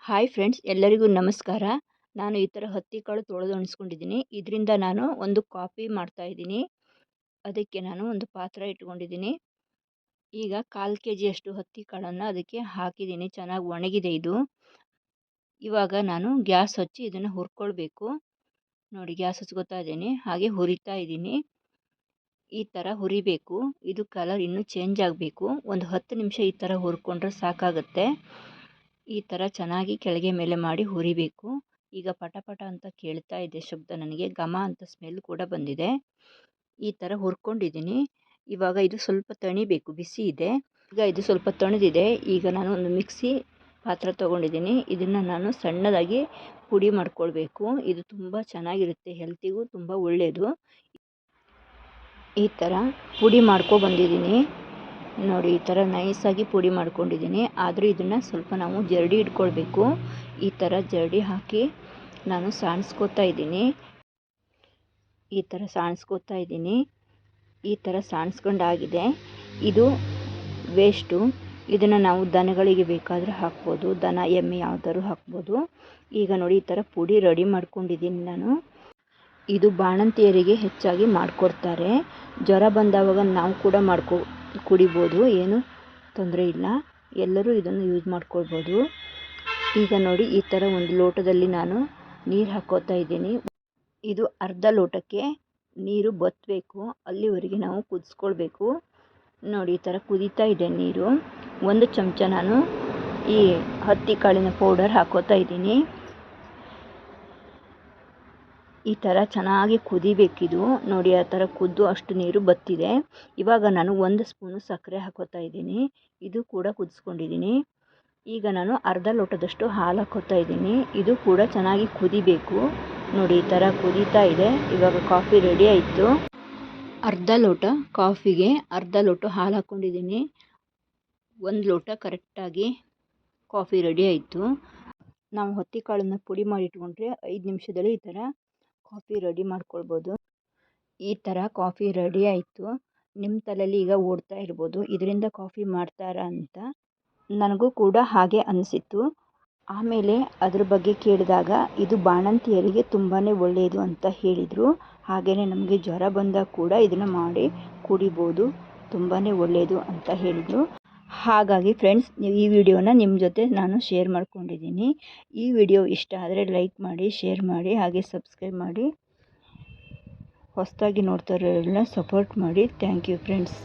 Hi friends, ಎಲ್ಲರಿಗೂ ನಮಸ್ಕಾರ. ನಾನು ಈ ಥರ ಹತ್ತಿ ಕಾಳು ತೊಳೆದು ಒಣಗಿಸ್ಕೊಂಡಿದ್ದೀನಿ. ಇದರಿಂದ ನಾನು ಒಂದು ಕಾಫಿ ಮಾಡ್ತಾಯಿದ್ದೀನಿ. ಅದಕ್ಕೆ ನಾನು ಒಂದು ಪಾತ್ರೆ ಇಟ್ಕೊಂಡಿದ್ದೀನಿ. ಈಗ 1/4 kg ಹತ್ತಿ ಕಾಳನ್ನು ಅದಕ್ಕೆ ಹಾಕಿದ್ದೀನಿ. ಚೆನ್ನಾಗಿ ಒಣಗಿದೆ ಇದು. ಇವಾಗ ನಾನು ಗ್ಯಾಸ್ ಹಚ್ಚಿ ಇದನ್ನು ಹುರ್ಕೊಳ್ಬೇಕು. ನೋಡಿ, ಗ್ಯಾಸ್ ಹಚ್ಕೋತಾ ಇದ್ದೀನಿ, ಹಾಗೆ ಹುರಿತಾ ಇದ್ದೀನಿ. ಈ ಥರ ಹುರಿಬೇಕು. ಇದು ಕಲರ್ ಇನ್ನೂ ಚೇಂಜ್ ಆಗಬೇಕು. ಒಂದು 10 ನಿಮಿಷ ಈ ಥರ ಹುರ್ಕೊಂಡ್ರೆ ಸಾಕಾಗುತ್ತೆ. ಈ ಥರ ಚೆನ್ನಾಗಿ ಕೆಳಗೆ ಮೇಲೆ ಮಾಡಿ ಹುರಿಬೇಕು. ಈಗ ಪಟ ಪಟ ಅಂತ ಕೇಳ್ತಾ ಇದೆ ಶಬ್ದ, ನನಗೆ ಘಮ ಅಂತ ಸ್ಮೆಲ್ ಕೂಡ ಬಂದಿದೆ. ಈ ಥರ ಹುರ್ಕೊಂಡಿದ್ದೀನಿ. ಇವಾಗ ಇದು ಸ್ವಲ್ಪ ತಣಿಬೇಕು, ಬಿಸಿ ಇದೆ. ಈಗ ಇದು ಸ್ವಲ್ಪ ತಣಿದಿದೆ. ಈಗ ನಾನು ಒಂದು ಮಿಕ್ಸಿ ಪಾತ್ರೆ ತೊಗೊಂಡಿದ್ದೀನಿ. ಇದನ್ನು ನಾನು ಸಣ್ಣದಾಗಿ ಪುಡಿ ಮಾಡ್ಕೊಳ್ಬೇಕು. ಇದು ತುಂಬ ಚೆನ್ನಾಗಿರುತ್ತೆ, ಹೆಲ್ತಿಗೂ ತುಂಬ ಒಳ್ಳೆಯದು. ಈ ಥರ ಪುಡಿ ಬಂದಿದ್ದೀನಿ. ನೋಡಿ, ಈ ಥರ ನೈಸಾಗಿ ಪುಡಿ ಮಾಡ್ಕೊಂಡಿದ್ದೀನಿ. ಆದರೂ ಇದನ್ನು ಸ್ವಲ್ಪ ನಾವು ಜರಡಿ ಇಟ್ಕೊಳ್ಬೇಕು. ಈ ಥರ ಜರಡಿ ಹಾಕಿ ನಾನು ಸಾಣಿಸ್ಕೋತಾ ಇದ್ದೀನಿ. ಈ ಥರ ಸಾಣಿಸ್ಕೋತಾ ಇದ್ದೀನಿ. ಈ ಥರ ಸಾಣಿಸ್ಕೊಂಡಾಗಿದೆ. ಇದು ವೇಸ್ಟು. ಇದನ್ನು ನಾವು ದನಗಳಿಗೆ ಬೇಕಾದರೆ ಹಾಕ್ಬೋದು, ದನ ಎಮ್ಮೆ ಯಾವ್ದಾದ್ರು ಹಾಕ್ಬೋದು. ಈಗ ನೋಡಿ, ಈ ಥರ ಪುಡಿ ರೆಡಿ ಮಾಡ್ಕೊಂಡಿದ್ದೀನಿ ನಾನು. ಇದು ಬಾಣಂತಿಯರಿಗೆ ಹೆಚ್ಚಾಗಿ ಮಾಡಿಕೊಡ್ತಾರೆ. ಜ್ವರ ಬಂದವಾಗ ನಾವು ಕೂಡ ಕುಡಿಬೋದು, ಏನು ತೊಂದರೆ ಇಲ್ಲ. ಎಲ್ಲರೂ ಇದನ್ನು ಯೂಸ್ ಮಾಡ್ಕೊಳ್ಬೋದು. ಈಗ ನೋಡಿ, ಈ ಥರ ಒಂದು ಲೋಟದಲ್ಲಿ ನಾನು ನೀರು ಹಾಕ್ಕೋತಾ ಇದ್ದೀನಿ. ಇದು ಅರ್ಧ ಲೋಟಕ್ಕೆ ನೀರು ಬತ್ತಬೇಕು, ಅಲ್ಲಿವರೆಗೆ ನಾವು ಕುದಿಸ್ಕೊಳ್ಬೇಕು. ನೋಡಿ, ಈ ಥರ ಕುದೀತಾ ಇದೆ ನೀರು. 1 ಚಮಚ ನಾನು ಈ ಹತ್ತಿ ಕಾಳಿನ ಪೌಡರ್ ಹಾಕ್ಕೋತಾ ಇದ್ದೀನಿ. ಈ ಥರ ಚೆನ್ನಾಗಿ ಕುದಿಬೇಕಿದು. ನೋಡಿ, ಆ ಥರ ಕುದ್ದು ಅಷ್ಟು ನೀರು ಬತ್ತಿದೆ. ಇವಾಗ ನಾನು 1 ಸ್ಪೂನು ಸಕ್ಕರೆ ಹಾಕೋತಾ ಇದ್ದೀನಿ. ಇದು ಕೂಡ ಕುದಿಸ್ಕೊಂಡಿದ್ದೀನಿ. ಈಗ ನಾನು ಅರ್ಧ ಲೋಟದಷ್ಟು ಹಾಲು ಹಾಕೋತಾ ಇದ್ದೀನಿ. ಇದು ಕೂಡ ಚೆನ್ನಾಗಿ ಕುದಿಬೇಕು. ನೋಡಿ, ಈ ಥರ ಕುದೀತಾ ಇದೆ. ಇವಾಗ ಕಾಫಿ ರೆಡಿ ಆಯಿತು. ಅರ್ಧ ಲೋಟ ಕಾಫಿಗೆ ಅರ್ಧ ಲೋಟ ಹಾಲು ಹಾಕ್ಕೊಂಡಿದ್ದೀನಿ. 1 ಲೋಟ ಕರೆಕ್ಟಾಗಿ ಕಾಫಿ ರೆಡಿ ಆಯಿತು. ನಾವು ಹತ್ತಿ ಕಾಳನ್ನು ಪುಡಿ ಮಾಡಿ ಇಟ್ಕೊಂಡ್ರೆ 5 ನಿಮಿಷದಲ್ಲಿ ಈ ಥರ ಕಾಫಿ ರೆಡಿ ಮಾಡ್ಕೊಳ್ಬೋದು. ಈ ಥರ ಕಾಫಿ ರೆಡಿ ಆಯಿತು. ನಿಮ್ಮ ತಲೆಯಲ್ಲಿ ಈಗ ಓಡ್ತಾ ಇರ್ಬೋದು, ಇದರಿಂದ ಕಾಫಿ ಮಾಡ್ತಾರಾ ಅಂತ. ನನಗೂ ಕೂಡ ಹಾಗೆ ಅನಿಸಿತ್ತು. ಆಮೇಲೆ ಅದ್ರ ಬಗ್ಗೆ ಕೇಳಿದಾಗ ಇದು ಬಾಣಂತಿಯರಿಗೆ ತುಂಬಾ ಒಳ್ಳೆಯದು ಅಂತ ಹೇಳಿದರು. ಹಾಗೆಯೇ ನಮಗೆ ಜ್ವರ ಬಂದಾಗ ಕೂಡ ಇದನ್ನು ಮಾಡಿ ಕುಡಿಬೋದು, ತುಂಬಾ ಒಳ್ಳೆಯದು ಅಂತ ಹೇಳಿದರು. ಹಾಗಾಗಿ ಫ್ರೆಂಡ್ಸ್, ಈ ವಿಡಿಯೋನ ನಿಮ್ಮ ಜೊತೆ ನಾನು ಶೇರ್ ಮಾಡ್ಕೊಂಡಿದ್ದೀನಿ. ಈ ವಿಡಿಯೋ ಇಷ್ಟ ಆದರೆ ಲೈಕ್ ಮಾಡಿ, ಶೇರ್ ಮಾಡಿ, ಹಾಗೆ ಸಬ್ಸ್ಕ್ರೈಬ್ ಮಾಡಿ. ಹೊಸದಾಗಿ ನೋಡ್ತಾ ಇರೋರೆಲ್ಲ ಸಪೋರ್ಟ್ ಮಾಡಿ. Thank you friends.